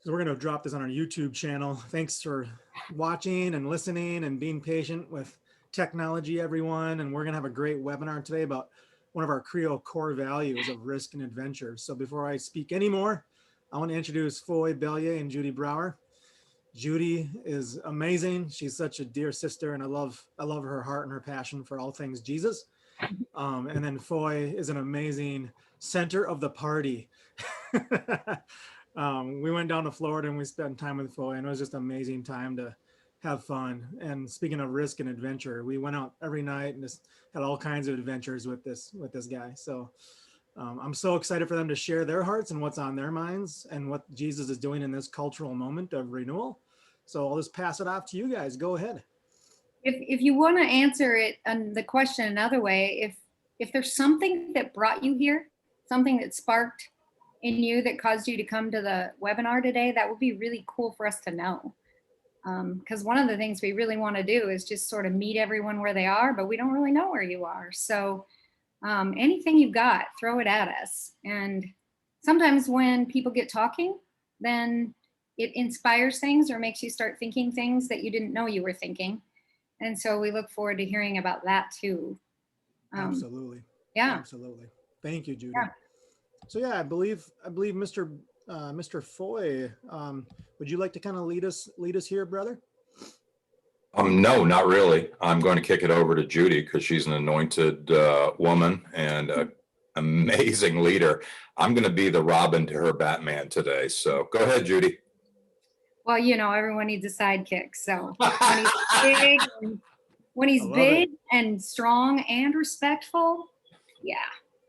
So we're going to drop this on our YouTube channel. Thanks for watching and listening and being patient with technology, everyone. And we're going to have a great webinar today about one of our CREO core values of risk and adventure. So before I speak anymore, I want to introduce Foye Belyea and Judy Brower. Judy is amazing. She's such a dear sister, and I love her heart and her passion for all things Jesus. And then Foye is an amazing center of the party. We went down to Florida and we spent time with Foye, and it was just an amazing time to have fun. And speaking of risk and adventure, we went out every night and just had all kinds of adventures with this guy. So I'm so excited for them to share their hearts and what's on their minds and what Jesus is doing in this cultural moment of renewal. So I'll just pass it off to you guys. Go ahead. If you want to answer it and the question another way, if there's something that brought you here, something that sparked in you that caused you to come to the webinar today, that would be really cool for us to know. Because one of the things we really want to do is just sort of meet everyone where they are, but we don't really know where you are. So anything you've got, throw it at us. And sometimes when people get talking, then it inspires things or makes you start thinking things that you didn't know you were thinking. And so we look forward to hearing about that too. Absolutely. Yeah. Absolutely. Thank you, Judy. Yeah. So yeah, I believe Mr. Foye, would you like to kind of lead us here, brother? No, not really. I'm going to kick it over to Judy because she's an anointed woman and an amazing leader. I'm going to be the Robin to her Batman today. So go ahead, Judy. Well, you know, everyone needs a sidekick. So when he's big and strong and respectful, yeah,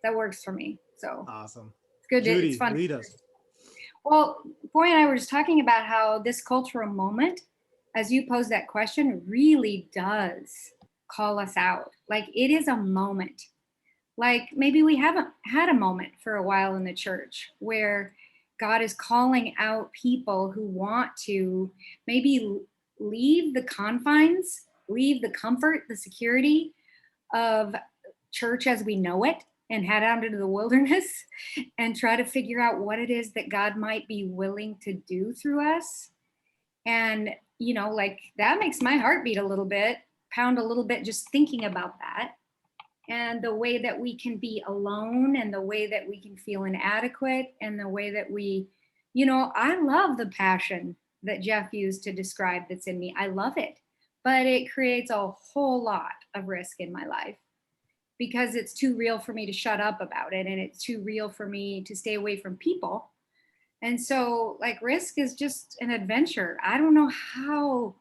that works for me. So awesome. It's good. Judy, it's fun. Lead us. Well, Foye and I were just talking about how this cultural moment, as you posed that question, really does call us out. Like it is a moment. Like maybe we haven't had a moment for a while in the church where God is calling out people who want to maybe leave the confines, leave the comfort, the security of church as we know it, and head out into the wilderness and try to figure out what it is that God might be willing to do through us. And, you know, like that makes my heart beat a little bit, pound a little bit, just thinking about that. And the way that we can be alone and the way that we can feel inadequate and the way that we, you know, I love the passion that Jeff used to describe that's in me. I love it, but it creates a whole lot of risk in my life because it's too real for me to shut up about it. And it's too real for me to stay away from people. And so like risk is just an adventure. I don't know how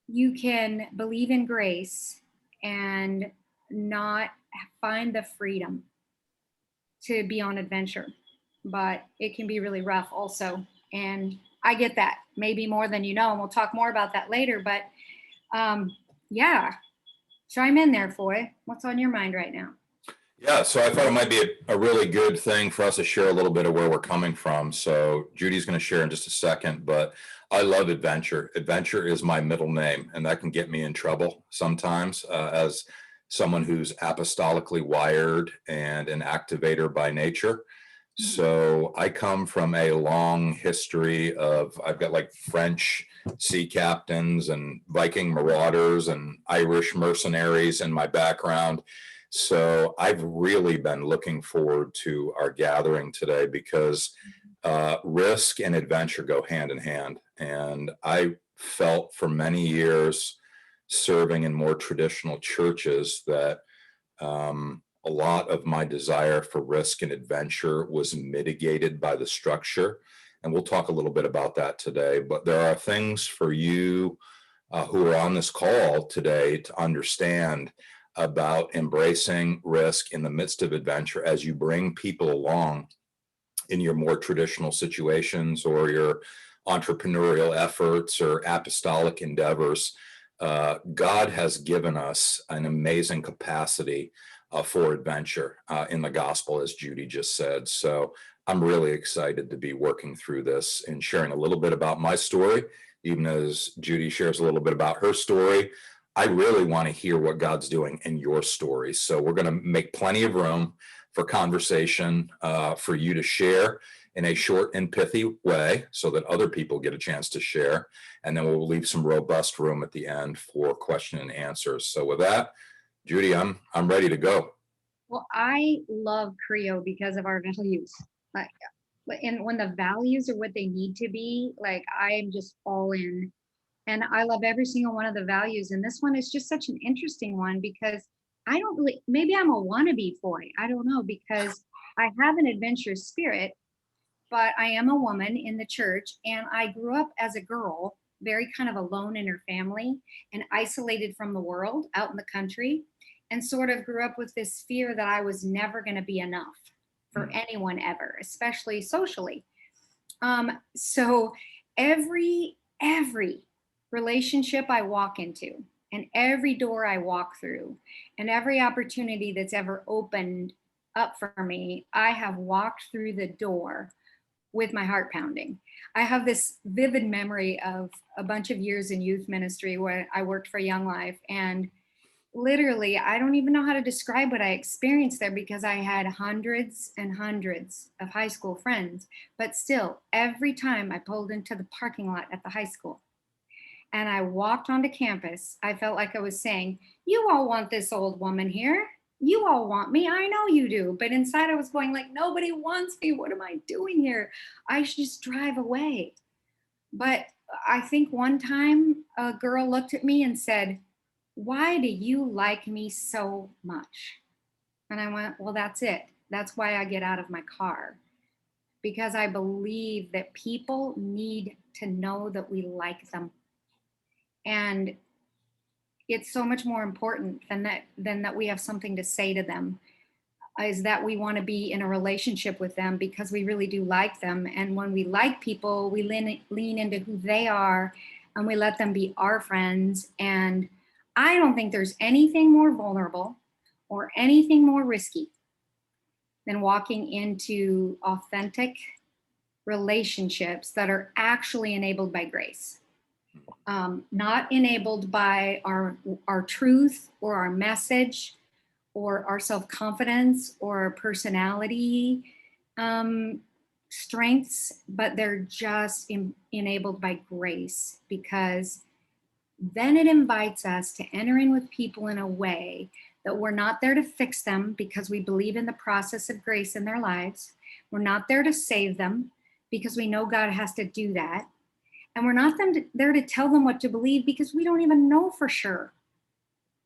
you can believe in grace and not find the freedom to be on adventure, but it can be really rough also. And I get that maybe more than you know, and we'll talk more about that later, but yeah, chime in there, Foye. What's on your mind right now? Yeah, so I thought it might be a really good thing for us to share a little bit of where we're coming from. So Judy's going to share in just a second, but I love adventure. Adventure is my middle name, and that can get me in trouble sometimes as someone who's apostolically wired and an activator by nature. So I come from a long history of, I've got like French sea captains and Viking marauders and Irish mercenaries in my background. So I've really been looking forward to our gathering today because risk and adventure go hand in hand. And I felt for many years serving in more traditional churches that a lot of my desire for risk and adventure was mitigated by the structure. And we'll talk a little bit about that today. But there are things for you who are on this call today to understand about embracing risk in the midst of adventure as you bring people along in your more traditional situations or your entrepreneurial efforts or apostolic endeavors. God has given us an amazing capacity for adventure in the gospel, as Judy just said. So I'm really excited to be working through this and sharing a little bit about my story, even as Judy shares a little bit about her story. I really want to hear what God's doing in your story. So we're going to make plenty of room for conversation for you to share. in a short and pithy way so that other people get a chance to share. And then we'll leave some robust room at the end for question and answers. So with that, Judy, I'm ready to go. Well, I love CREO because of our values. Like, and when the values are what they need to be, like I am just all in. And I love every single one of the values. And this one is just such an interesting one because I don't really, maybe I'm a wannabe Foye. I don't know, because I have an adventurous spirit, but I am a woman in the church. And I grew up as a girl, very kind of alone in her family and isolated from the world out in the country, and sort of grew up with this fear that I was never going to be enough for anyone ever, especially socially. So every relationship I walk into, and every door I walk through, and every opportunity that's ever opened up for me, I have walked through the door with my heart pounding. I have this vivid memory of a bunch of years in youth ministry where I worked for Young Life, and literally, I don't even know how to describe what I experienced there because I had hundreds and hundreds of high school friends. But still, every time I pulled into the parking lot at the high school and I walked onto campus, I felt like I was saying, "You all want this old woman here. You all want me. I know you do." But inside I was going like, "Nobody wants me. What am I doing here? I should just drive away." But I think one time a girl looked at me and said, "Why do you like me so much?" And I went, "Well, that's it. That's why I get out of my car, because I believe that people need to know that we like them. And it's so much more important than that we have something to say to them, is that we want to be in a relationship with them because we really do like them. And when we like people, we lean into who they are and we let them be our friends. And I don't think there's anything more vulnerable or anything more risky than walking into authentic relationships that are actually enabled by grace, not enabled by our truth or our message or our self-confidence or our personality strengths, but they're just enabled by grace, because then it invites us to enter in with people in a way that we're not there to fix them because we believe in the process of grace in their lives. We're not there to save them because we know God has to do that. And we're not there to tell them what to believe because we don't even know for sure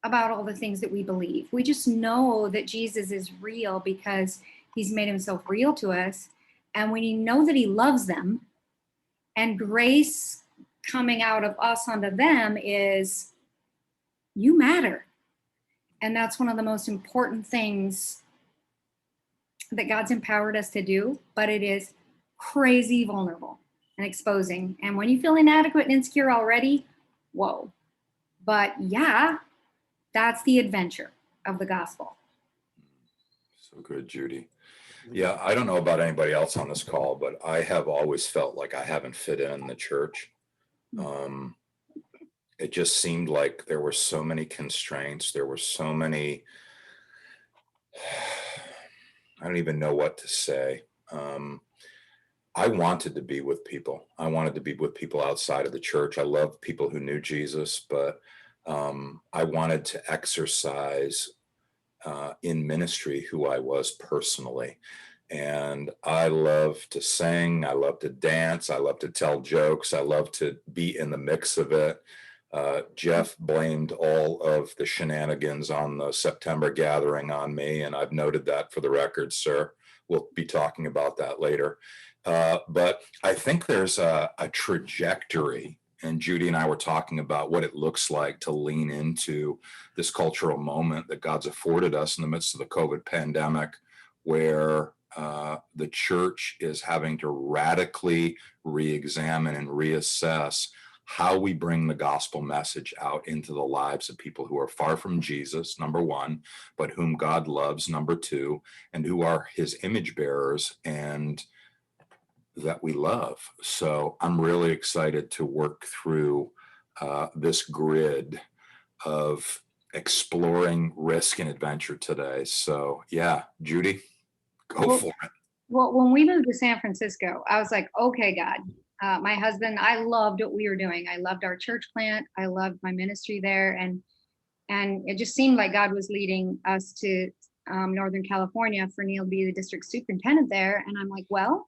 about all the things that we believe. We just know that Jesus is real because he's made himself real to us. And we know that he loves them. And grace coming out of us onto them is, you matter. And that's one of the most important things that God's empowered us to do, but it is crazy vulnerable and exposing. And when you feel inadequate and insecure already, whoa. But yeah, that's the adventure of the gospel. So good, Judy. Yeah, I don't know about anybody else on this call, but I have always felt like I haven't fit in the church. It just seemed like there were so many constraints. There were so many, I don't even know what to say. I wanted to be with people. I wanted to be with people outside of the church. I love people who knew Jesus, but I wanted to exercise in ministry who I was personally. And I love to sing. I love to dance. I love to tell jokes. I love to be in the mix of it. Jeff blamed all of the shenanigans on the September gathering on me, and I've noted that for the record, sir. We'll be talking about that later. But I think there's a trajectory, and Judy and I were talking about what it looks like to lean into this cultural moment that God's afforded us in the midst of the COVID pandemic, where the church is having to radically re-examine and reassess how we bring the gospel message out into the lives of people who are far from Jesus, number one, but whom God loves, number two, and who are his image bearers and that we love. So I'm really excited to work through this grid of exploring risk and adventure today. So yeah, Judy, go for it. Well, when we moved to San Francisco, I was like, okay, God, my husband, I loved what we were doing. I loved our church plant. I loved my ministry there. And it just seemed like God was leading us to Northern California for Neil to be the district superintendent there. And I'm like, well,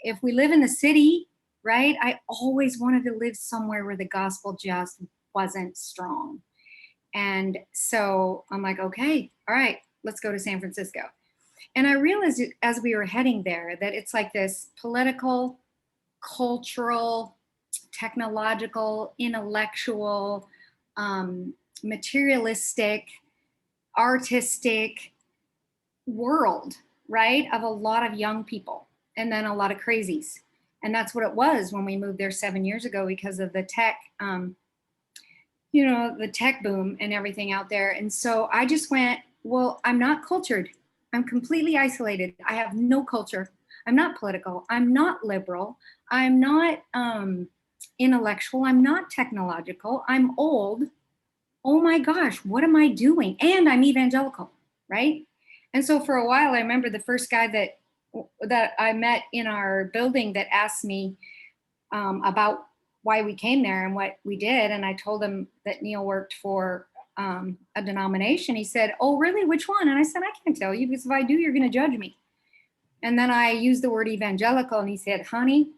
if we live in the city, right? I always wanted to live somewhere where the gospel just wasn't strong. And so I'm like, okay, all right, let's go to San Francisco. And I realized as we were heading there that it's like this political, cultural, technological, intellectual, materialistic, artistic world, right? Of a lot of young people and then a lot of crazies. And that's what it was when we moved there 7 years ago because of the tech, the tech boom and everything out there. And so I just went, well, I'm not cultured. I'm completely isolated. I have no culture. I'm not political. I'm not liberal. I'm not intellectual. I'm not technological. I'm old. Oh my gosh, what am I doing? And I'm evangelical, right? And so for a while, I remember the first guy that I met in our building that asked me about why we came there and what we did. And I told him that Neil worked for a denomination. He said, oh, really? Which one? And I said, I can't tell you because if I do, you're going to judge me. And then I used the word evangelical and he said, honey,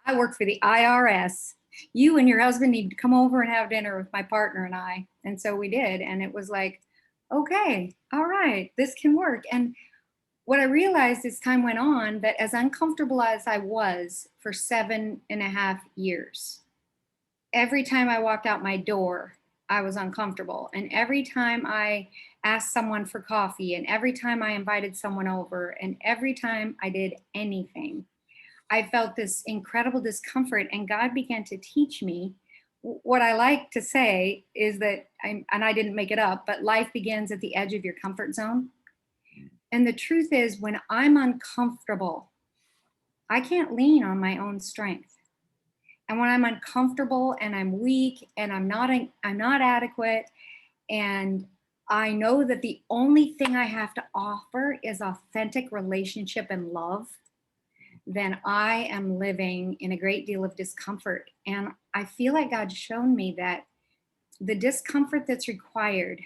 I work for the IRS. You and your husband need to come over and have dinner with my partner and I. And so we did. And it was like, okay, all right, this can work. And what I realized as time went on, that as uncomfortable as I was for 7.5 years, every time I walked out my door, I was uncomfortable. And every time I asked someone for coffee, and every time I invited someone over, and every time I did anything, I felt this incredible discomfort. And God began to teach me what I like to say is that, and I didn't make it up, but life begins at the edge of your comfort zone. And the truth is, when I'm uncomfortable, I can't lean on my own strength. And when I'm uncomfortable and I'm weak and I'm not adequate, and I know that the only thing I have to offer is authentic relationship and love, then I am living in a great deal of discomfort. And I feel like God's shown me that the discomfort that's required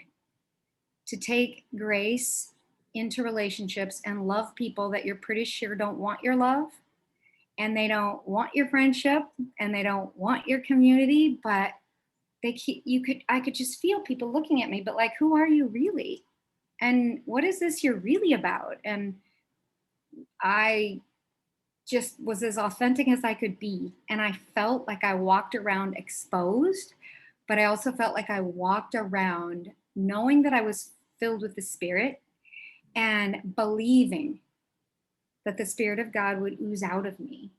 to take grace into relationships and love people that you're pretty sure don't want your love, and they don't want your friendship, and they don't want your community, but I could just feel people looking at me, but like, who are you really? And what is this you're really about? And I just was as authentic as I could be. And I felt like I walked around exposed, but I also felt like I walked around knowing that I was filled with the Spirit and believing that the Spirit of God would ooze out of me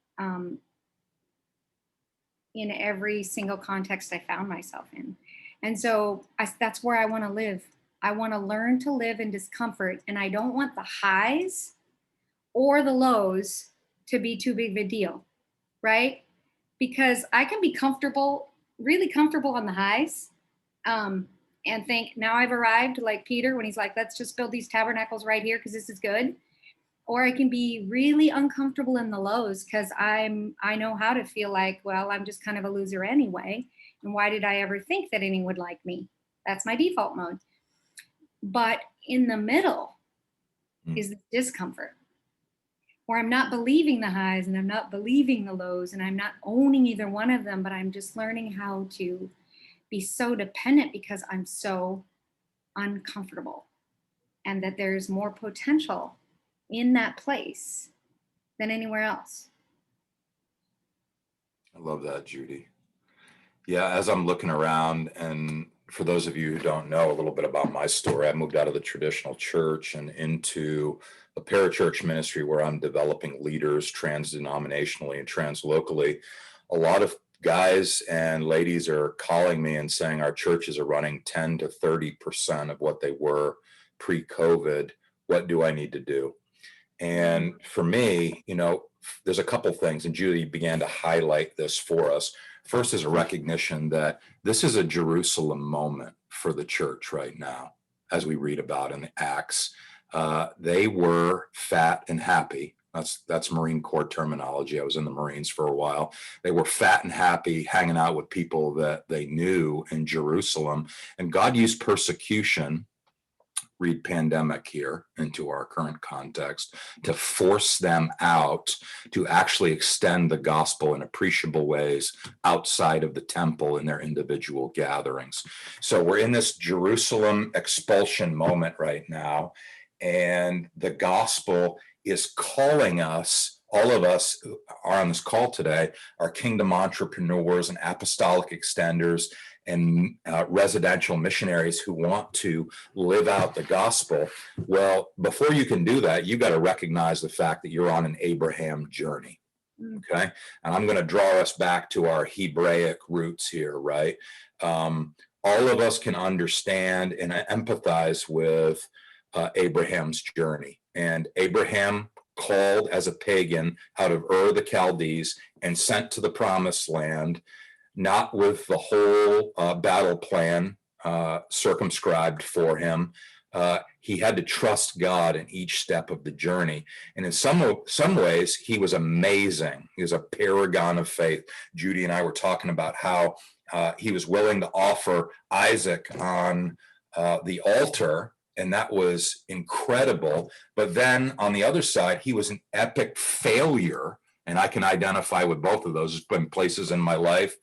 in every single context I found myself in. And so that's where I want to live. I want to learn to live in discomfort, and I don't want the highs or the lows to be too big of a deal, right? Because I can be comfortable, really comfortable on the highs, and think, now I've arrived, like Peter, when he's like, let's just build these tabernacles right here because this is good. Or I can be really uncomfortable in the lows because I know how to feel like, well, I'm just kind of a loser anyway. And why did I ever think that anyone would like me? That's my default mode. But in the middle is the discomfort, where I'm not believing the highs and I'm not believing the lows, and I'm not owning either one of them, but I'm just learning how to be so dependent because I'm so uncomfortable, and that there's more potential in that place than anywhere else. I love that, Judy. Yeah, as I'm looking around, and for those of you who don't know a little bit about my story, I moved out of the traditional church and into a parachurch ministry where I'm developing leaders trans-denominationally and trans-locally. A lot of guys and ladies are calling me and saying our churches are running 10 to 30% of what they were pre-COVID. What do I need to do? And for me, there's a couple things, and Judy began to highlight this for us. First is a recognition that this is a Jerusalem moment for the church right now, as we read about in Acts. They were fat and happy. That's Marine Corps terminology. I was in the Marines for a while. They were fat and happy, hanging out with people that they knew in Jerusalem. And God used persecution, read pandemic here into our current context, to force them out to actually extend the gospel in appreciable ways outside of the temple in their individual gatherings. So we're in this Jerusalem expulsion moment right now, and the gospel is calling us. All of us who are on this call today are kingdom entrepreneurs and apostolic extenders and residential missionaries who want to live out the gospel. Well, before you can do that, you've got to recognize the fact that you're on an Abraham journey. Okay. And I'm going to draw us back to our Hebraic roots here, right? All of us can understand and empathize with Abraham's journey. And Abraham called as a pagan out of Ur the Chaldees and sent to the promised land, not with the whole battle plan circumscribed for him. He had to trust God in each step of the journey. And in some ways, he was amazing. He was a paragon of faith. Judy and I were talking about how he was willing to offer Isaac on the altar, and that was incredible. But then on the other side, he was an epic failure. And I can identify with both of those. There's been places in my life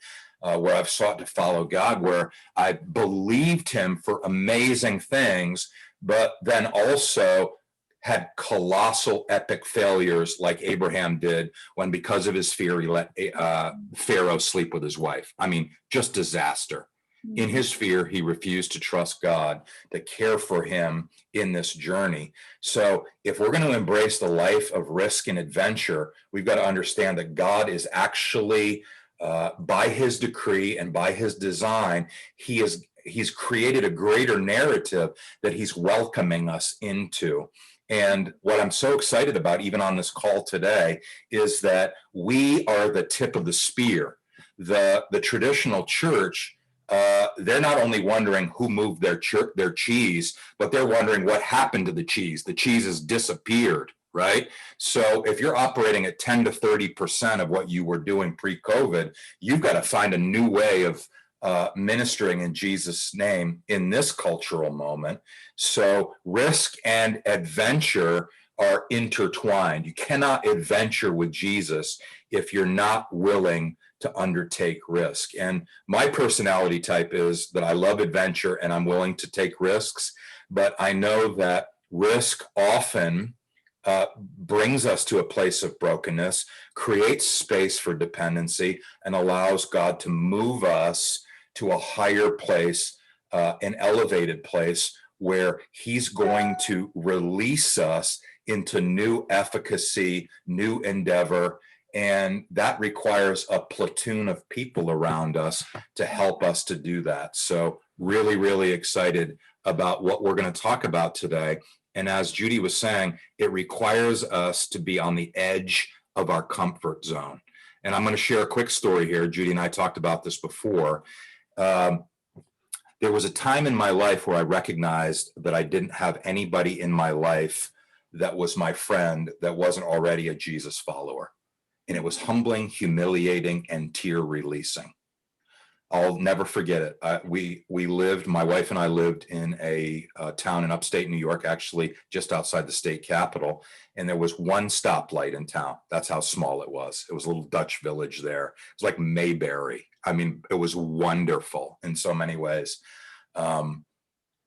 where I've sought to follow God, where I believed him for amazing things, but then also had colossal epic failures like Abraham did when, because of his fear, he let Pharaoh sleep with his wife. I mean, just disaster. In his fear, he refused to trust God to care for him in this journey. So if we're going to embrace the life of risk and adventure, we've got to understand that God is actually, by his decree and by his design, he's created a greater narrative that he's welcoming us into. And what I'm so excited about, even on this call today, is that we are the tip of the spear. The traditional church, they're not only wondering who moved their cheese, but they're wondering what happened to the cheese. The cheese has disappeared, right? So if you're operating at 10 to 30% of what you were doing pre-COVID, you've got to find a new way of ministering in Jesus' name in this cultural moment. So risk and adventure are intertwined. You cannot adventure with Jesus if you're not willing to undertake risk. And my personality type is that I love adventure and I'm willing to take risks, but I know that risk often brings us to a place of brokenness, creates space for dependency, and allows God to move us to a higher place, an elevated place where he's going to release us into new efficacy, new endeavor. And that requires a platoon of people around us to help us to do that. So really, really excited about what we're going to talk about today. And as Judy was saying, it requires us to be on the edge of our comfort zone. And I'm going to share a quick story here. Judy and I talked about this before. There was a time in my life where I recognized that I didn't have anybody in my life that was my friend that wasn't already a Jesus follower. And it was humbling, humiliating, and tear releasing. I'll never forget it. We lived, my wife and I lived in a town in upstate New York, actually just outside the state capital. And there was one stoplight in town. That's how small it was. It was a little Dutch village there. It was like Mayberry. I mean, it was wonderful in so many ways.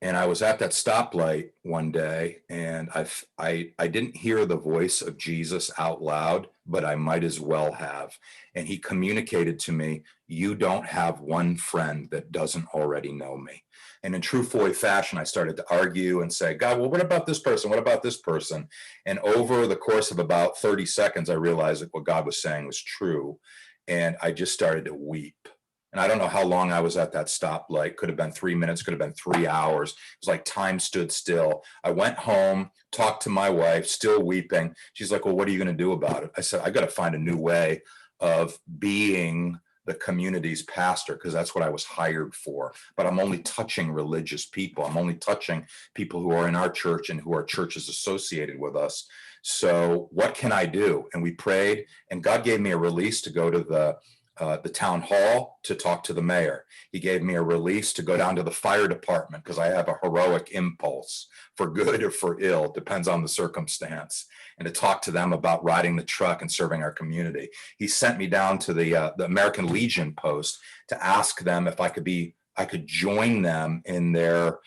And I was at that stoplight one day, and I didn't hear the voice of Jesus out loud, but I might as well have. And he communicated to me, you don't have one friend that doesn't already know me. And in true Foye fashion, I started to argue and say, God, well, what about this person? What about this person? And over the course of about 30 seconds, I realized that what God was saying was true. And I just started to weep. And I don't know how long I was at that stoplight. Could have been 3 minutes, could have been 3 hours. It was like time stood still. I went home, talked to my wife, still weeping. She's like, well, what are you going to do about it? I said, I got to find a new way of being the community's pastor because that's what I was hired for. But I'm only touching religious people. I'm only touching people who are in our church and who are churches associated with us. So what can I do? And we prayed, and God gave me a release to go to the town hall to talk to the mayor. He gave me a release to go down to the fire department because I have a heroic impulse, for good or for ill, depends on the circumstance, and to talk to them about riding the truck and serving our community. He sent me down to the American Legion post to ask them if I could join them in their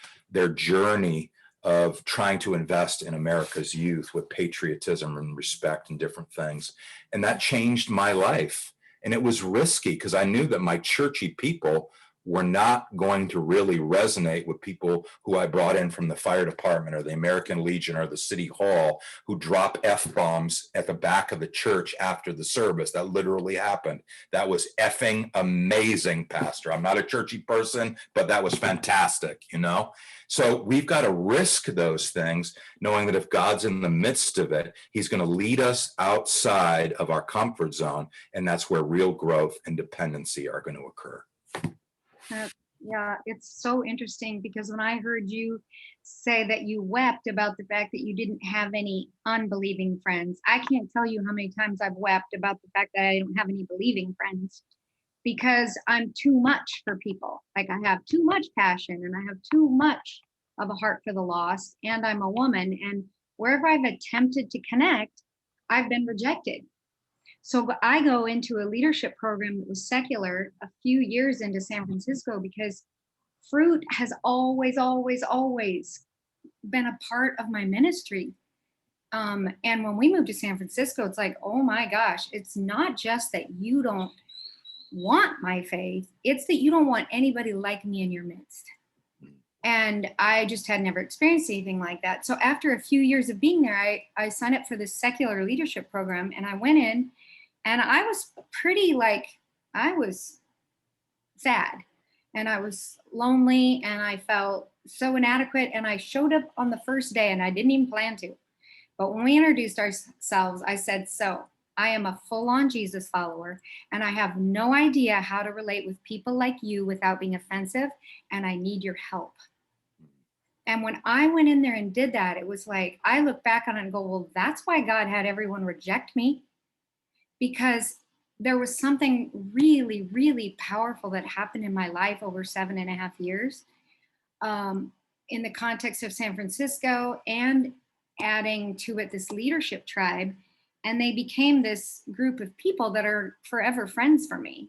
journey of trying to invest in America's youth with patriotism and respect and different things. And that changed my life. And it was risky because I knew that my churchy people were not going to really resonate with people who I brought in from the fire department or the American Legion or the city hall, who drop F-bombs at the back of the church after the service. That literally happened. That was effing amazing, Pastor. I'm not a churchy person, but that was fantastic, you know? So we've got to risk those things, knowing that if God's in the midst of it, he's going to lead us outside of our comfort zone. And that's where real growth and dependency are going to occur. Yeah, it's so interesting because when I heard you say that you wept about the fact that you didn't have any unbelieving friends, I can't tell you how many times I've wept about the fact that I don't have any believing friends because I'm too much for people. Like I have too much passion and I have too much of a heart for the lost, and I'm a woman, and wherever I've attempted to connect, I've been rejected. So I go into a leadership program that was secular a few years into San Francisco because fruit has always, always, always been a part of my ministry. And when we moved to San Francisco, it's like, oh my gosh, it's not just that you don't want my faith, it's that you don't want anybody like me in your midst. And I just had never experienced anything like that. So after a few years of being there, I signed up for this secular leadership program, and I went in. And I was I was sad and I was lonely and I felt so inadequate. And I showed up on the first day and I didn't even plan to. But when we introduced ourselves, I said, so I am a full-on Jesus follower and I have no idea how to relate with people like you without being offensive, and I need your help. And when I went in there and did that, it was like, I look back on it and go, well, that's why God had everyone reject me. Because there was something really, really powerful that happened in my life over 7.5 years in the context of San Francisco, and adding to it this leadership tribe. And they became this group of people that are forever friends for me.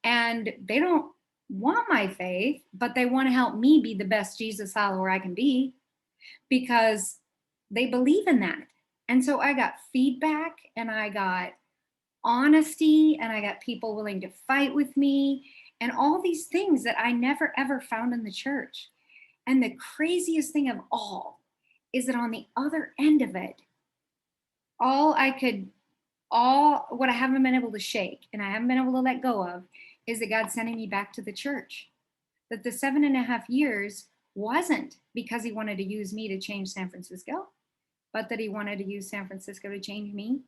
And they don't want my faith, but they want to help me be the best Jesus follower I can be because they believe in that. And so I got feedback and I got honesty and I got people willing to fight with me and all these things that I never ever found in the church. And the craziest thing of all is that on the other end of it, what I haven't been able to shake and I haven't been able to let go of is that God's sending me back to the church. That the 7.5 years wasn't because he wanted to use me to change San Francisco, but that he wanted to use San Francisco to change me.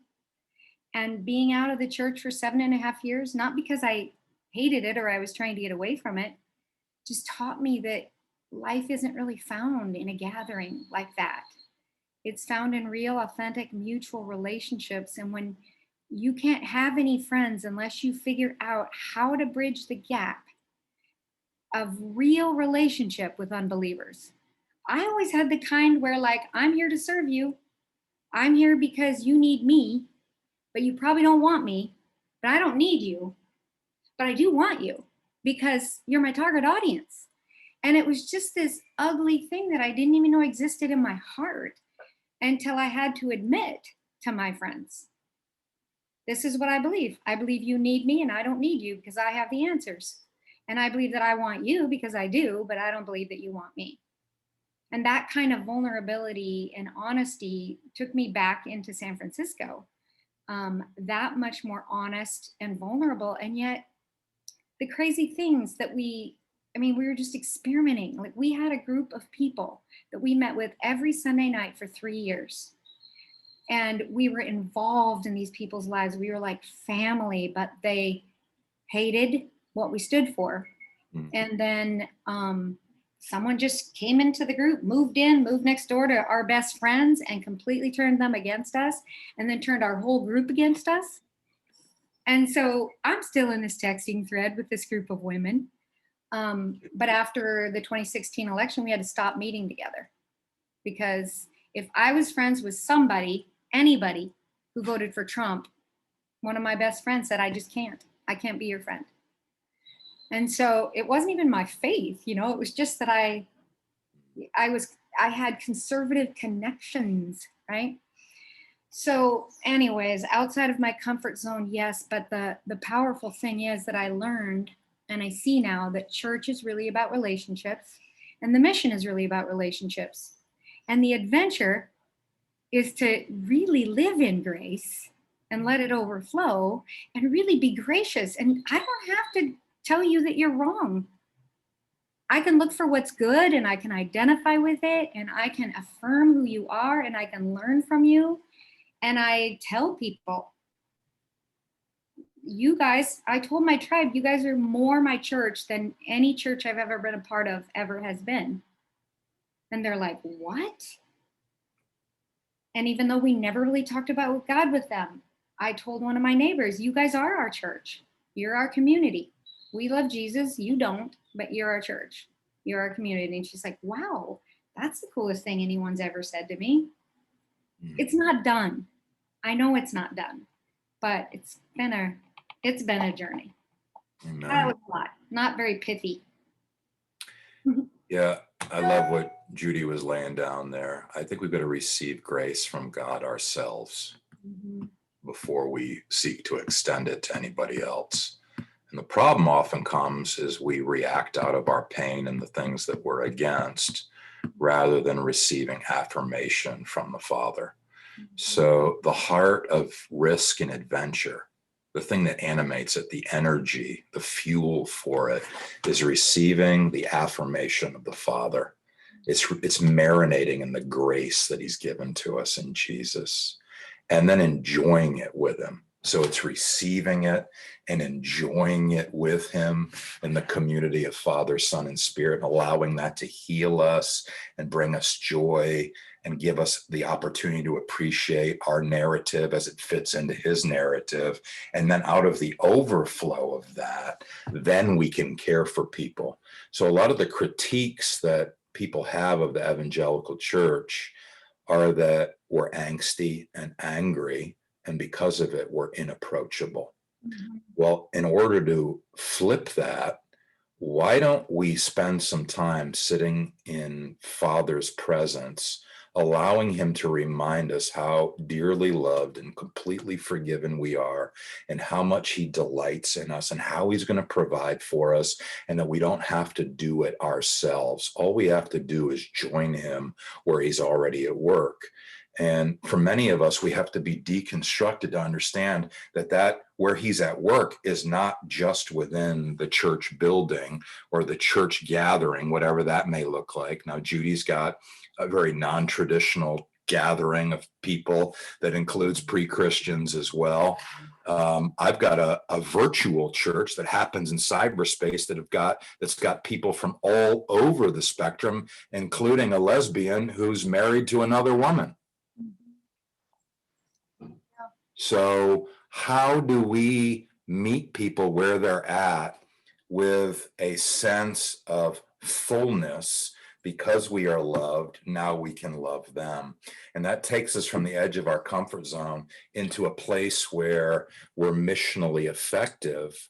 And being out of the church for 7.5 years, not because I hated it or I was trying to get away from it, just taught me that life isn't really found in a gathering like that. It's found in real, authentic, mutual relationships. And when you can't have any friends unless you figure out how to bridge the gap of real relationship with unbelievers. I always had the kind where like, I'm here to serve you. I'm here because you need me. But you probably don't want me, but I don't need you, but I do want you because you're my target audience. And it was just this ugly thing that I didn't even know existed in my heart until I had to admit to my friends, this is what I believe. I believe you need me and I don't need you because I have the answers. And I believe that I want you because I do, but I don't believe that you want me. And that kind of vulnerability and honesty took me back into San Francisco. That much more honest and vulnerable. And yet the crazy things that we were just experimenting. Like we had a group of people that we met with every Sunday night for 3 years. And we were involved in these people's lives. We were like family, but they hated what we stood for. Mm. And then someone just came into the group, moved next door to our best friends and completely turned them against us, and then turned our whole group against us. And so I'm still in this texting thread with this group of women. But after the 2016 election, we had to stop meeting together, because if I was friends with anybody who voted for Trump, one of my best friends said, I can't be your friend. And so it wasn't even my faith, it was just that I had conservative connections, right? So anyways, outside of my comfort zone, yes, but the powerful thing is that I learned, and I see now, that church is really about relationships, and the mission is really about relationships. And the adventure is to really live in grace and let it overflow and really be gracious. And I don't have to tell you that you're wrong. I can look for what's good, and I can identify with it, and I can affirm who you are, and I can learn from you. And I tell people, you guys, I told my tribe, you guys are more my church than any church I've ever been a part of ever has been. And they're like, what? And even though we never really talked about God with them, I told one of my neighbors, you guys are our church. You're our community. We love Jesus. You don't, but you're our church. You're our community. And she's like, wow, that's the coolest thing anyone's ever said to me. It's not done. I know it's not done, but it's been a journey. Amen. That was a lot, not very pithy. Yeah, I love what Judy was laying down there. I think we've got to receive grace from God ourselves before we seek to extend it to anybody else. And the problem often comes is we react out of our pain and the things that we're against, rather than receiving affirmation from the Father. So the heart of risk and adventure, the thing that animates it, the energy, the fuel for it, is receiving the affirmation of the Father. It's marinating in the grace that he's given to us in Jesus, and then enjoying it with him. So it's receiving it and enjoying it with him in the community of Father, Son, and Spirit, and allowing that to heal us and bring us joy and give us the opportunity to appreciate our narrative as it fits into his narrative. And then out of the overflow of that, then we can care for people. So a lot of the critiques that people have of the evangelical church are that we're angsty and angry, and because of it, we're inapproachable. Well, in order to flip that, why don't we spend some time sitting in Father's presence, allowing him to remind us how dearly loved and completely forgiven we are, and how much he delights in us, and how he's going to provide for us, and that we don't have to do it ourselves. All we have to do is join him where he's already at work. And for many of us, we have to be deconstructed to understand that where he's at work is not just within the church building or the church gathering, whatever that may look like. Now, Judy's got a very non-traditional gathering of people that includes pre-Christians as well. I've got a virtual church that happens in cyberspace that's got people from all over the spectrum, including a lesbian who's married to another woman. So how do we meet people where they're at with a sense of fullness? Because we are loved, now we can love them. And that takes us from the edge of our comfort zone into a place where we're missionally effective.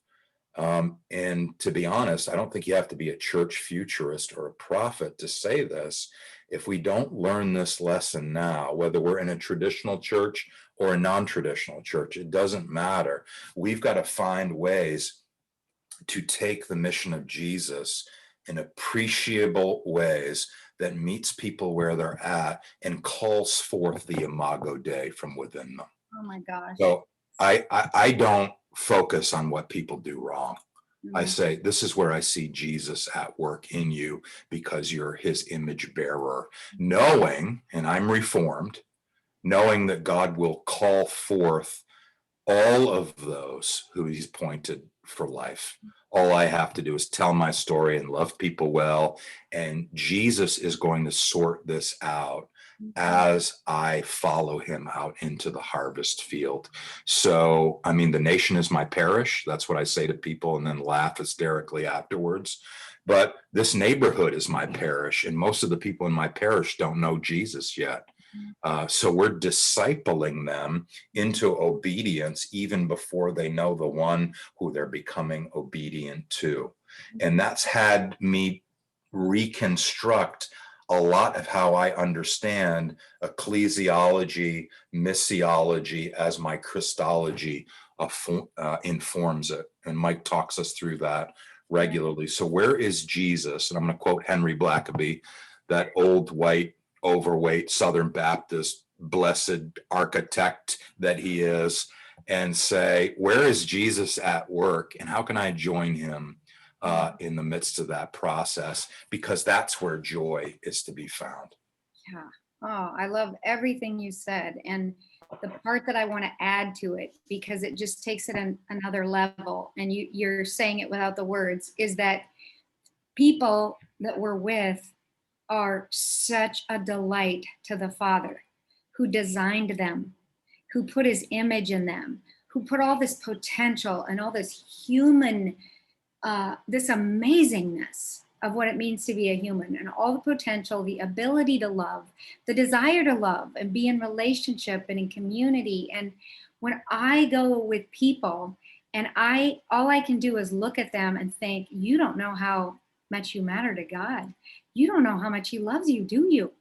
And to be honest, I don't think you have to be a church futurist or a prophet to say this. If we don't learn this lesson now, whether we're in a traditional church or a non-traditional church, it doesn't matter. We've got to find ways to take the mission of Jesus in appreciable ways that meets people where they're at and calls forth the imago Dei from within them. Oh my gosh. So I don't focus on what people do wrong. I say, this is where I see Jesus at work in you because you're his image bearer, knowing, and I'm reformed, knowing that God will call forth all of those who he's pointed for life. All I have to do is tell my story and love people well. And Jesus is going to sort this out as I follow him out into the harvest field. So, I mean, the nation is my parish. That's what I say to people and then laugh hysterically afterwards. But this neighborhood is my parish, and most of the people in my parish don't know Jesus yet. So we're discipling them into obedience even before they know the one who they're becoming obedient to. And that's had me reconstruct a lot of how I understand ecclesiology, missiology as my Christology informs it. And Mike talks us through that regularly. So where is Jesus? And I'm going to quote Henry Blackaby, that old white overweight Southern Baptist blessed architect that he is, and say, where is Jesus at work and how can I join him in the midst of that process? Because that's where joy is to be found. Yeah. Oh, I love everything you said. And the part that I want to add to it, because it just takes it another level, and you're saying it without the words, is that people that we're with are such a delight to the Father, who designed them, who put his image in them, who put all this potential and all this human, this amazingness of what it means to be a human, and all the potential, the ability to love, the desire to love and be in relationship and in community. And when I go with people and all I can do is look at them and think, you don't know how much you matter to God. You don't know how much he loves you, do you?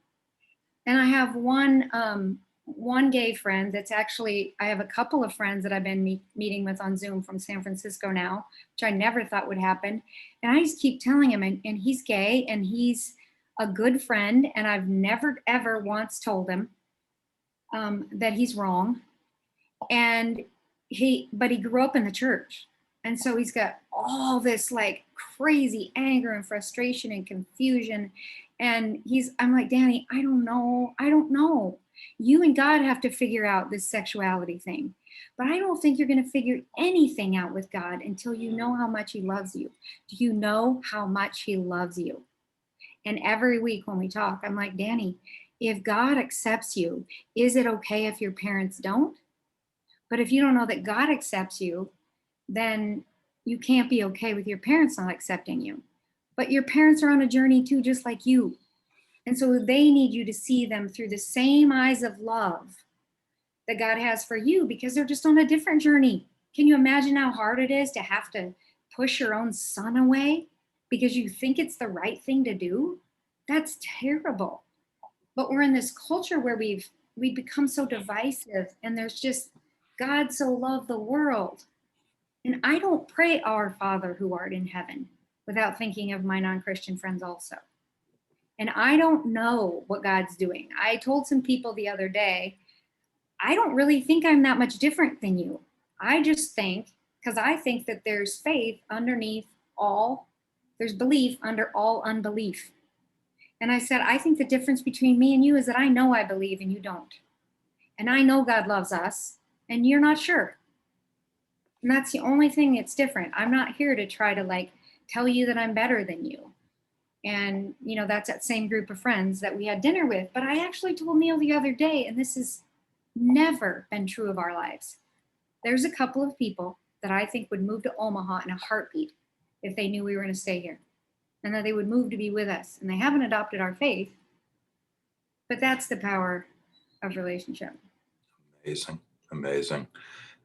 And I have one gay friend that's actually, I have a couple of friends that I've been meeting with on Zoom from San Francisco now, which I never thought would happen. And I just keep telling him, and he's gay and he's a good friend. And I've never, ever once told him that he's wrong. But he grew up in the church. And so he's got all this like crazy anger and frustration and confusion. And I'm like, Danny, I don't know. You and God have to figure out this sexuality thing. But I don't think you're going to figure anything out with God until you know how much he loves you. Do you know how much he loves you? And every week when we talk, I'm like, Danny, if God accepts you, is it okay if your parents don't? But if you don't know that God accepts you, then you can't be okay with your parents not accepting you. But your parents are on a journey too, just like you. And so they need you to see them through the same eyes of love that God has for you, because they're just on a different journey. Can you imagine how hard it is to have to push your own son away because you think it's the right thing to do? That's terrible. But we're in this culture where we've become so divisive, and there's just, God so loved the world. And I don't pray our Father who art in heaven without thinking of my non-Christian friends also. And I don't know what God's doing. I told some people the other day, I don't really think I'm that much different than you. I just think, because I think that there's faith underneath there's belief under all unbelief. And I said, I think the difference between me and you is that I know I believe and you don't. And I know God loves us and you're not sure. And that's the only thing that's different. I'm not here to try to tell you that I'm better than you. And, that's that same group of friends that we had dinner with. But I actually told Neil the other day, and this has never been true of our lives. There's a couple of people that I think would move to Omaha in a heartbeat if they knew we were going to stay here, and that they would move to be with us. And they haven't adopted our faith, but that's the power of relationship. Amazing. Amazing.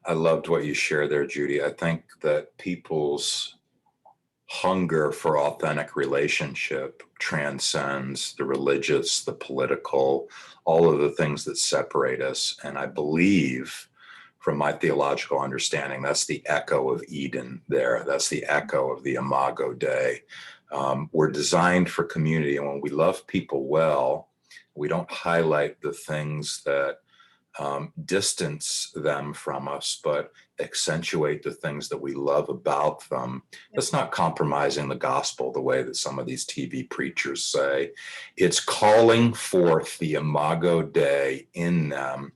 I loved what you shared there, Judy. I think that people's hunger for authentic relationship transcends the religious, the political, all of the things that separate us. And I believe, from my theological understanding, that's the echo of Eden there. That's the echo of the Imago Dei. We're designed for community. And when we love people well, we don't highlight the things that distance them from us, but accentuate the things that we love about them. That's not compromising the gospel the way that some of these TV preachers say. It's calling forth the Imago Dei in them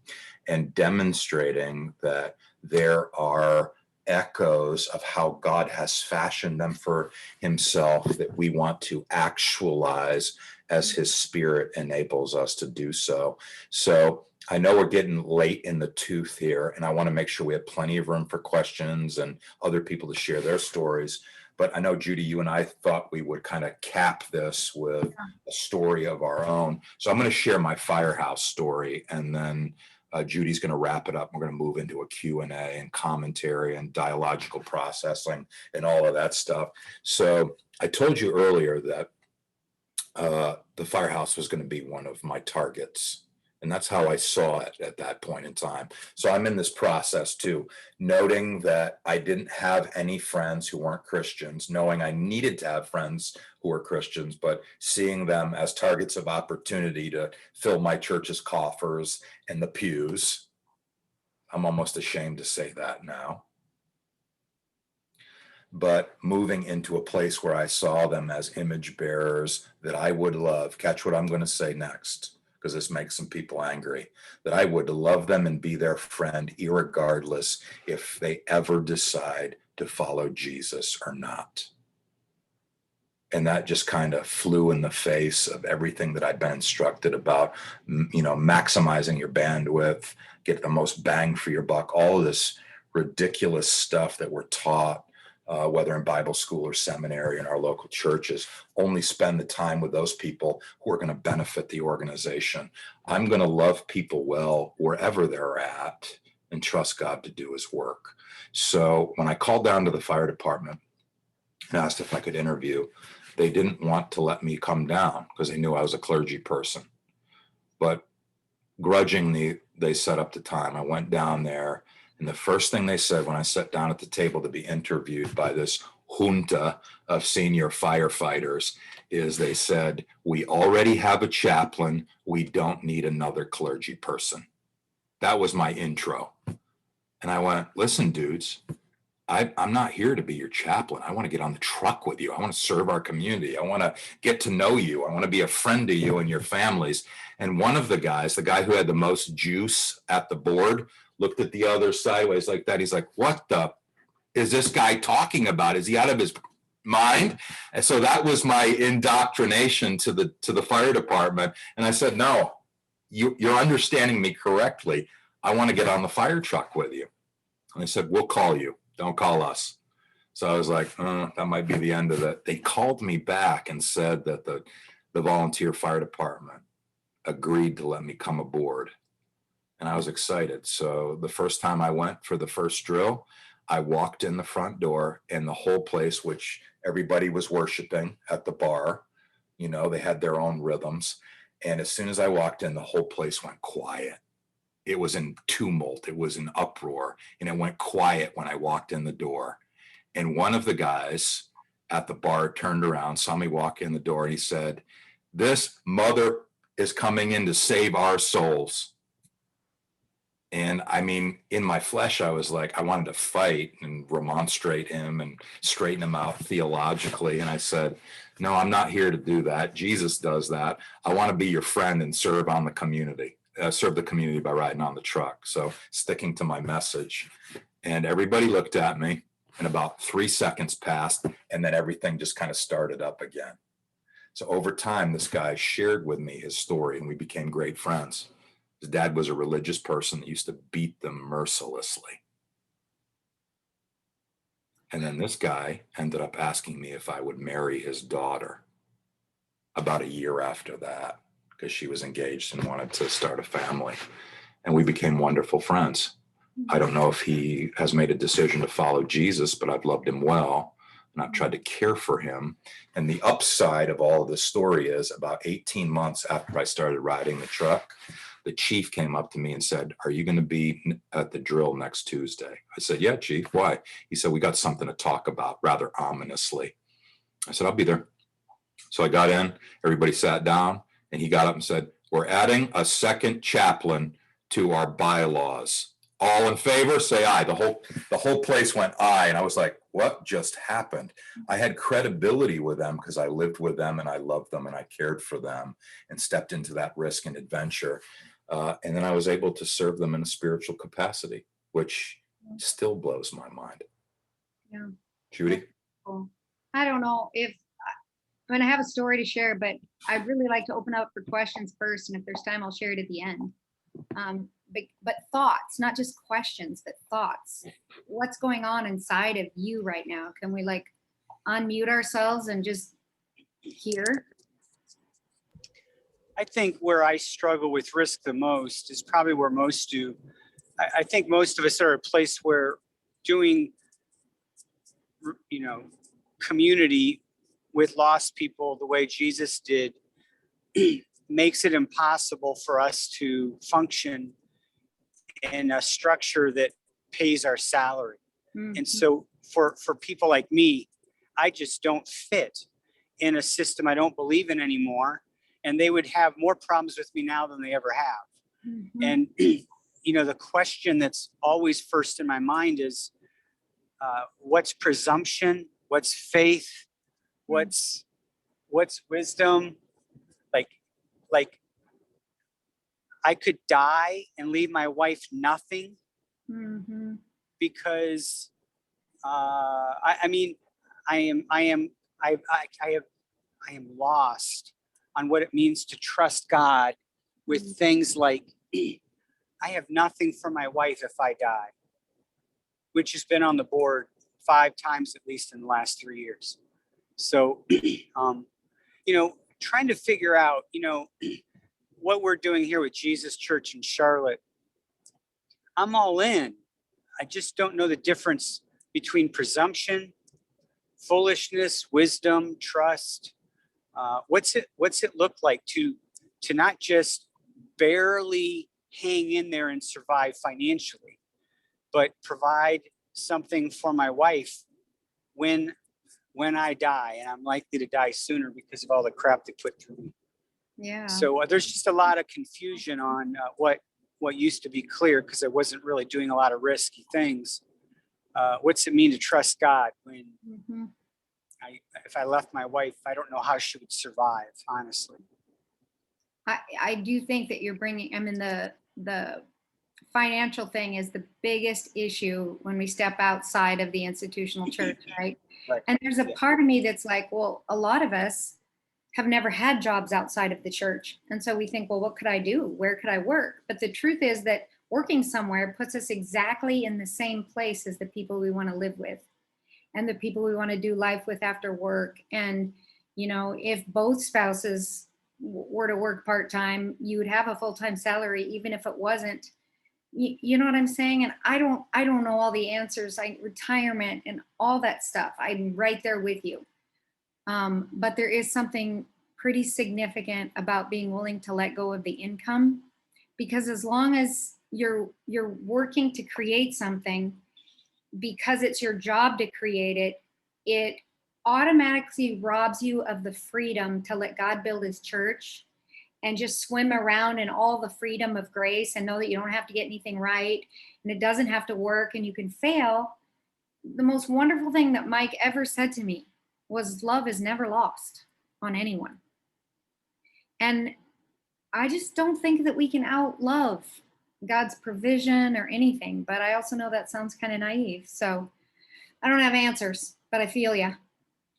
and demonstrating that there are echoes of how God has fashioned them for himself that we want to actualize as his spirit enables us to do so. So I know we're getting late in the tooth here, and I want to make sure we have plenty of room for questions and other people to share their stories. But I know, Judy, you and I thought we would kind of cap this with a story of our own. So I'm going to share my firehouse story, and then Judy's going to wrap it up. We're going to move into a Q&A and commentary and dialogical processing and all of that stuff. So I told you earlier that the firehouse was going to be one of my targets. And that's how I saw it at that point in time. So I'm in this process too, noting that I didn't have any friends who weren't Christians, knowing I needed to have friends who were Christians, but seeing them as targets of opportunity to fill my church's coffers and the pews. I'm almost ashamed to say that now. But moving into a place where I saw them as image bearers that I would love. Catch what I'm going to say next, because this makes some people angry, that I would love them and be their friend, irregardless if they ever decide to follow Jesus or not. And that just kind of flew in the face of everything that I'd been instructed about, maximizing your bandwidth, get the most bang for your buck, all of this ridiculous stuff that we're taught, whether in Bible school or seminary in our local churches. Only spend the time with those people who are going to benefit the organization. I'm going to love people well wherever they're at and trust God to do his work. So when I called down to the fire department and asked if I could interview, they didn't want to let me come down because they knew I was a clergy person. But grudgingly, they set up the time. I went down there, and the first thing they said when I sat down at the table to be interviewed by this junta of senior firefighters is they said, "We already have a chaplain. We don't need another clergy person." That was my intro. And I went, "Listen, dudes, I'm not here to be your chaplain. I want to get on the truck with you. I want to serve our community. I want to get to know you. I want to be a friend to you and your families." And one of the guys, the guy who had the most juice at the board, looked at the other sideways like that. He's like, "What the is this guy talking about? Is he out of his mind?" And so that was my indoctrination to the fire department. And I said, "No, you're understanding me correctly. I want to get on the fire truck with you." And they said, "We'll call you. Don't call us." So I was like, that might be the end of it. They called me back and said that the volunteer fire department agreed to let me come aboard. And I was excited. So the first time I went for the first drill, I walked in the front door, and the whole place, which everybody was worshiping at the bar, they had their own rhythms. And as soon as I walked in, the whole place went quiet. It was in tumult. It was in uproar. And it went quiet when I walked in the door. And one of the guys at the bar turned around, saw me walk in the door, and he said, "This mother is coming in to save our souls." And I mean, in my flesh, I was like, I wanted to fight and remonstrate him and straighten him out theologically. And I said, "No, I'm not here to do that. Jesus does that. I want to be your friend and serve on the community. Serve the community by riding on the truck." So sticking to my message. And everybody looked at me, and about 3 seconds passed, and then everything just kind of started up again. So over time, this guy shared with me his story, and we became great friends. His dad was a religious person that used to beat them mercilessly. And then this guy ended up asking me if I would marry his daughter about a year after that, because she was engaged and wanted to start a family. And we became wonderful friends. I don't know if he has made a decision to follow Jesus, but I've loved him well, and I've tried to care for him. And the upside of all of this story is about 18 months after I started riding the truck, the chief came up to me and said, "Are you going to be at the drill next Tuesday?" I said, "Yeah, chief. Why?" He said, "We got something to talk about," rather ominously. I said, "I'll be there." So I got in, everybody sat down, and he got up and said, "We're adding a second chaplain to our bylaws. All in favor, say aye." The whole place went aye. And I was like, what just happened? I had credibility with them because I lived with them and I loved them and I cared for them and stepped into that risk and adventure. And then I was able to serve them in a spiritual capacity, which still blows my mind. Judy? Cool. I don't know if I'm going to have a story to share, but I'd really like to open up for questions first. And if there's time, I'll share it at the end. But thoughts, not just questions, but thoughts. What's going on inside of you right now? Can we like unmute ourselves and just hear? I think where I struggle with risk the most is probably where most do. I think most of us are a place where doing, community with lost people the way Jesus did makes it impossible for us to function in a structure that pays our salary. Mm-hmm. And so for people like me, I just don't fit in a system I don't believe in anymore. And they would have more problems with me now than they ever have. Mm-hmm. And, the question that's always first in my mind is, what's presumption? What's faith? What's wisdom? Like I could die and leave my wife nothing Mm-hmm. because I am lost on what it means to trust God with things like I have nothing for my wife if I die, which has been on the board 5 times at least in the last 3 years. So, trying to figure out, what we're doing here with Jesus Church in Charlotte, I'm all in. I just don't know the difference between presumption, foolishness, wisdom, trust. What's it look like to not just barely hang in there and survive financially, but provide something for my wife when I die, and I'm likely to die sooner because of all the crap they put through me. Yeah. So there's just a lot of confusion on what used to be clear because I wasn't really doing a lot of risky things. What's it mean to trust God when Mm-hmm. if I left my wife, I don't know how she would survive, honestly. I do think that you're bringing, the financial thing is the biggest issue when we step outside of the institutional church, right? Right. And there's a part of me that's like, well, a lot of us have never had jobs outside of the church. And so we think, well, what could I do? Where could I work? But the truth is that working somewhere puts us exactly in the same place as the people we want to live with and the people we want to do life with after work. And, if both spouses were to work part-time, you would have a full-time salary, even if it wasn't. You know what I'm saying? And I don't know all the answers, retirement and all that stuff. I'm right there with you. But there is something pretty significant about being willing to let go of the income, because as long as you're working to create something, because it's your job to create it, it automatically robs you of the freedom to let God build his church and just swim around in all the freedom of grace and know that you don't have to get anything right and it doesn't have to work and you can fail. The most wonderful thing that Mike ever said to me was love is never lost on anyone. And I just don't think that we can outlove God's provision or anything, but I also know that sounds kind of naive. So I don't have answers, but I feel ya.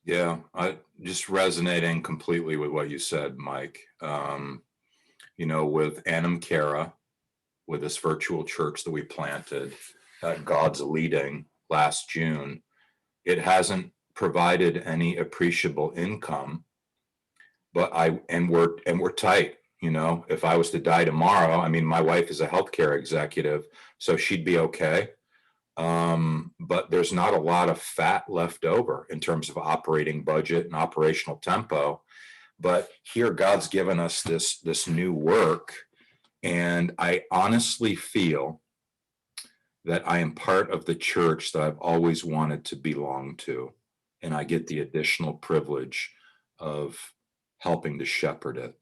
Yeah, I just resonating completely with what you said, Mike. With Annam Cara, with this virtual church that we planted at God's leading last June, it hasn't provided any appreciable income, but we're tight. If I was to die tomorrow, my wife is a healthcare executive, so she'd be okay. But there's not a lot of fat left over in terms of operating budget and operational tempo. But here God's given us this new work. And I honestly feel that I am part of the church that I've always wanted to belong to. And I get the additional privilege of helping to shepherd it.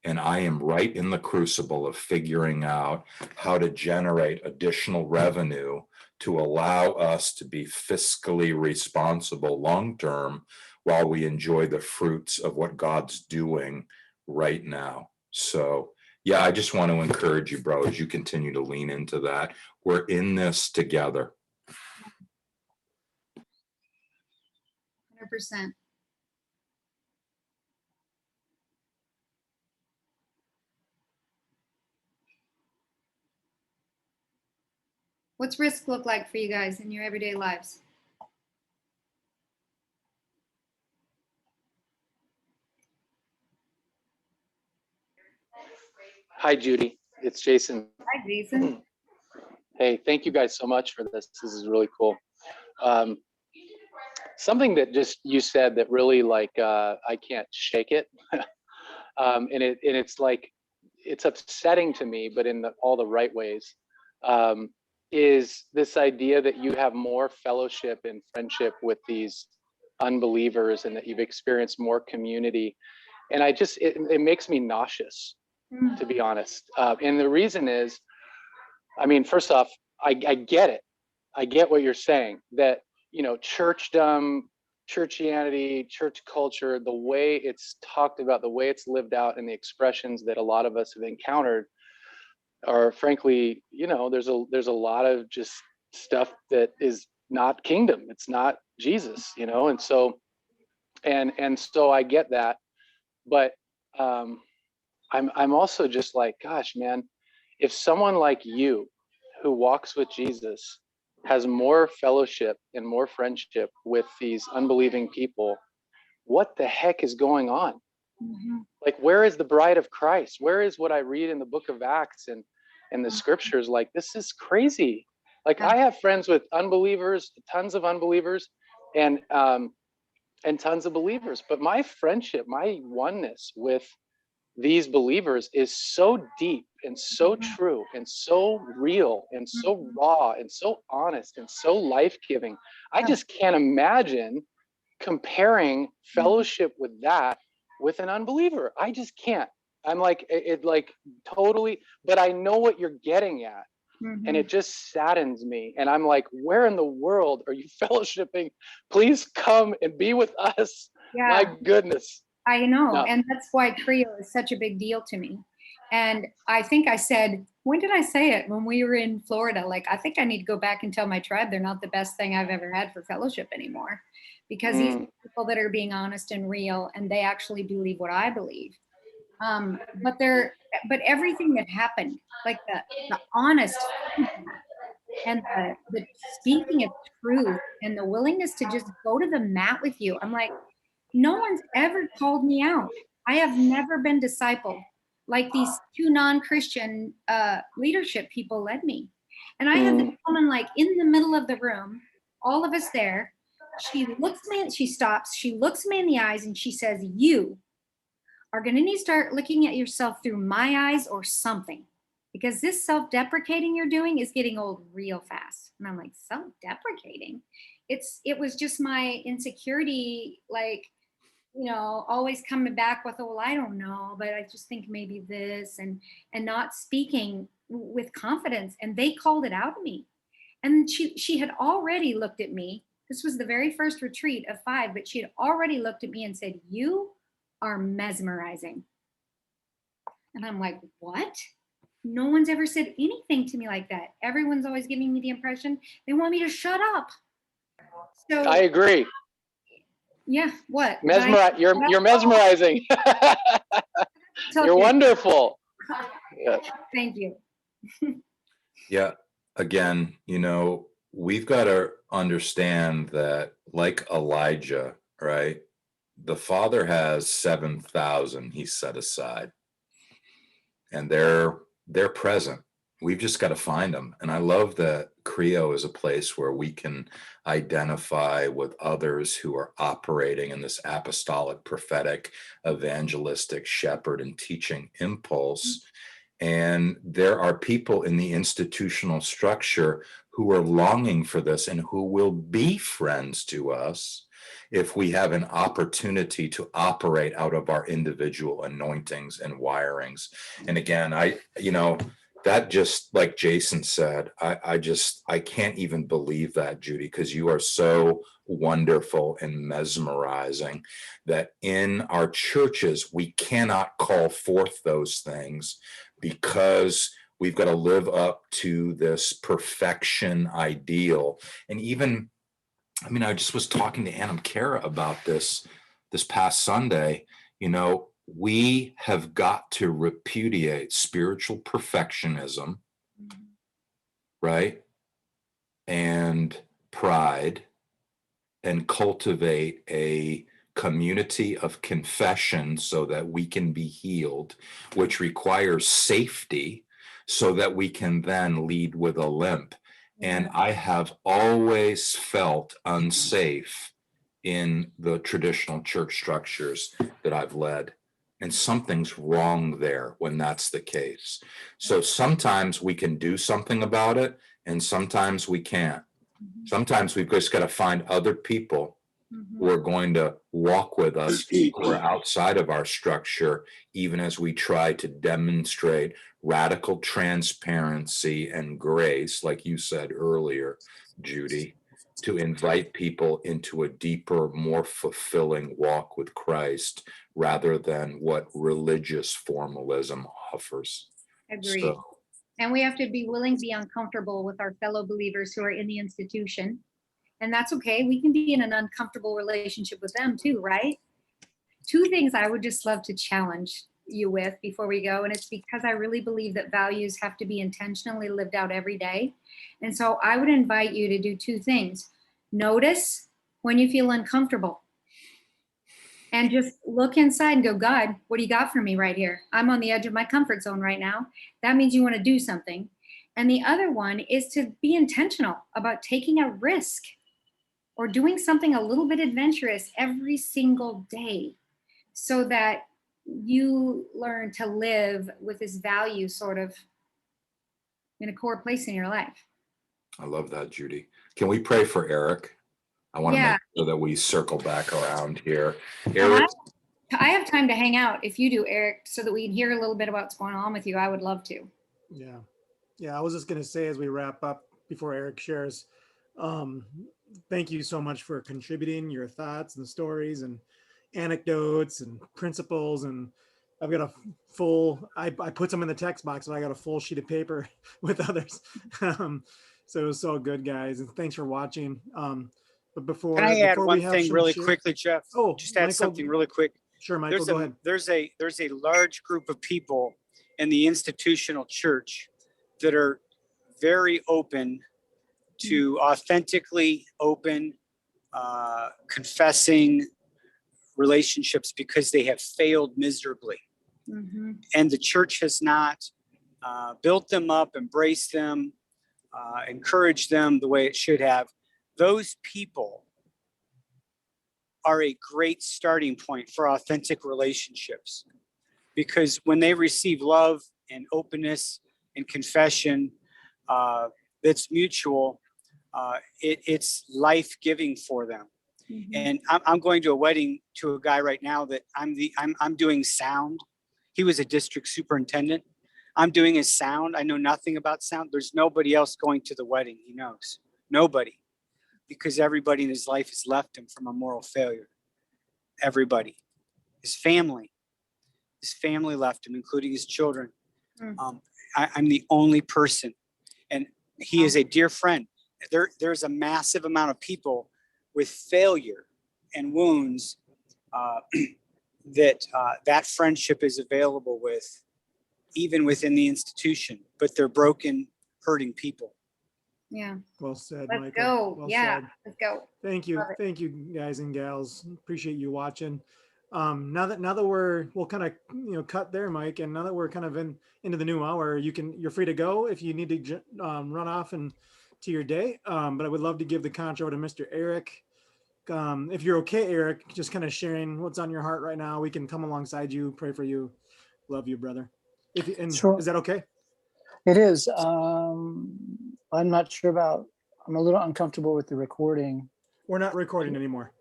And I am right in the crucible of figuring out how to generate additional revenue to allow us to be fiscally responsible long-term while we enjoy the fruits of what God's doing right now. So, yeah, I just want to encourage you, bro, as you continue to lean into that. We're in this together. 100%. What's risk look like for you guys in your everyday lives? Hi, Judy. It's Jason. Hi, Jason. Hey, thank you guys so much for this. This is really cool. Something that just you said that really I can't shake it. It's like, it's upsetting to me, but in all the right ways, is this idea that you have more fellowship and friendship with these unbelievers and that you've experienced more community. And it makes me nauseous, to be honest. And the reason is, I mean, first off, I get it. I get what you're saying, that, churchdom, churchianity, church culture, the way it's talked about, the way it's lived out, and the expressions that a lot of us have encountered are, frankly, there's a lot of just stuff that is not kingdom. It's not Jesus, and so I get that. But I'm also just like, gosh, man, if someone like you who walks with Jesus has more fellowship and more friendship with these unbelieving people, what the heck is going on? Mm-hmm. Like, where is the bride of Christ? Where is what I read in the book of Acts and the scriptures? Like, this is crazy. Like, I have friends with unbelievers, tons of unbelievers, and tons of believers. But my friendship, my oneness with these believers is so deep and so true and so real and so raw and so honest and so life-giving. I just can't imagine comparing fellowship with that with an unbeliever. I just can't. I'm like, it like totally, but I know what you're getting at. And it just saddens me. And I'm like, where in the world are you fellowshipping? Please come and be with us. Yeah. My goodness. I know. No. And that's why CREO is such a big deal to me. And I think I said, when did I say it? When we were in Florida, like, I think I need to go back and tell my tribe they're not the best thing I've ever had for fellowship anymore. Because these are people that are being honest and real, and they actually believe what I believe. But everything that happened, like the honest and the speaking of truth and the willingness to just go to the mat with you. I'm like, no one's ever called me out. I have never been discipled like these two non-Christian leadership people led me. And I had this woman like in the middle of the room, all of us there. She looks me, she stops, she looks me in the eyes and she says, you are gonna need to start looking at yourself through my eyes or something. Because this self-deprecating you're doing is getting old real fast. And I'm like, self-deprecating? It was just my insecurity, like, always coming back with, oh, well, I don't know, but I just think maybe this, and not speaking with confidence. And they called it out of me. And she had already looked at me. This was the very first retreat of 5, but she had already looked at me and said, you are mesmerizing. And I'm like, what? No one's ever said anything to me like that. Everyone's always giving me the impression they want me to shut up. So I agree. Yeah, what? You're mesmerizing. You're wonderful. Yeah. Thank you. Yeah. Again, we've got to understand that, like Elijah, right? The Father has 7,000 he set aside, and they're present. We've just got to find them. And I love that CREO is a place where we can identify with others who are operating in this apostolic, prophetic, evangelistic, shepherd, and teaching impulse. And there are people in the institutional structure who are longing for this and who will be friends to us if we have an opportunity to operate out of our individual anointings and wirings. And again, that, just like Jason said, I can't even believe that, Judy, because you are so wonderful and mesmerizing that in our churches, we cannot call forth those things because we've got to live up to this perfection ideal. And even I mean, I just was talking to Anam Kara about this past Sunday. You know, we have got to repudiate spiritual perfectionism, right? And pride, and cultivate a community of confession so that we can be healed, which requires safety so that we can then lead with a limp. And I have always felt unsafe in the traditional church structures that I've led. And something's wrong there when that's the case. So sometimes we can do something about it, and sometimes we can't. Sometimes we've just got to find other people who are going to walk with us, who are outside of our structure, even as we try to demonstrate radical transparency and grace, like you said earlier, Judy, to invite people into a deeper, more fulfilling walk with Christ rather than what religious formalism offers. Agreed. So, And we have to be willing to be uncomfortable with our fellow believers who are in the institution. And that's okay. We can be in an uncomfortable relationship with them too, right? Two things I would just love to challenge you with before we go. And it's because I really believe that values have to be intentionally lived out every day. And so I would invite you to do two things. Notice when you feel uncomfortable. And just look inside and go, God, what do you got for me right here? I'm on the edge of my comfort zone right now. That means you want to do something. And the other one is to be intentional about taking a risk or doing something a little bit adventurous every single day so that you learn to live with this value sort of in a core place in your life. I love that, Judy. Can we pray for Eric? I want to make sure that we circle back around here. Eric, I have time to hang out if you do, Eric, so that we can hear a little bit about what's going on with you. I would love to. Yeah. I was just going to say as we wrap up before Eric shares, thank you so much for contributing your thoughts and stories and anecdotes and principles. And I've got a full, I put some in the text box, but I got a full sheet of paper with others. So it was so good, guys. And thanks for watching. But before, Can I add before one we have thing some really share- quickly, Jeff? Oh, Just add Michael, something really quick. Sure, Michael, go ahead. There's a large group of people in the institutional church that are very open to authentically open, confessing relationships because they have failed miserably. Mm-hmm. And the church has not built them up, embraced them, encouraged them the way it should have. Those people are a great starting point for authentic relationships, because when they receive love and openness and confession that's mutual, it's life-giving for them. Mm-hmm. And I'm going to a wedding to a guy right now that I'm doing sound. He was a district superintendent. I'm doing his sound. I know nothing about sound. There's nobody else going to the wedding. He knows nobody, because everybody in his life has left him from a moral failure. Everybody, his family left him, including his children. I'm the only person, and he is a dear friend. There's a massive amount of people with failure and wounds that friendship is available with, even within the institution, but they're broken, hurting people. Yeah. Well said, Let's Michael. go. Well Yeah. said. Let's go. Thank you. Love it. Thank you, guys and gals. Appreciate you watching. Now that we'll kind of cut there, Mike, and now that we're kind of into the new hour, you're free to go if you need to run off and to your day. But I would love to give the conch over to Mr. Eric. If you're okay, Eric, just kind of sharing what's on your heart right now. We can come alongside you, pray for you. Love you, brother. Sure. Is that okay? It is. I'm not sure about, I'm a little uncomfortable with the recording. We're not recording anymore.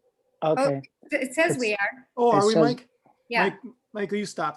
Okay. It says we are. Oh, It are we, says- Mike? Yeah. Mike, will you stop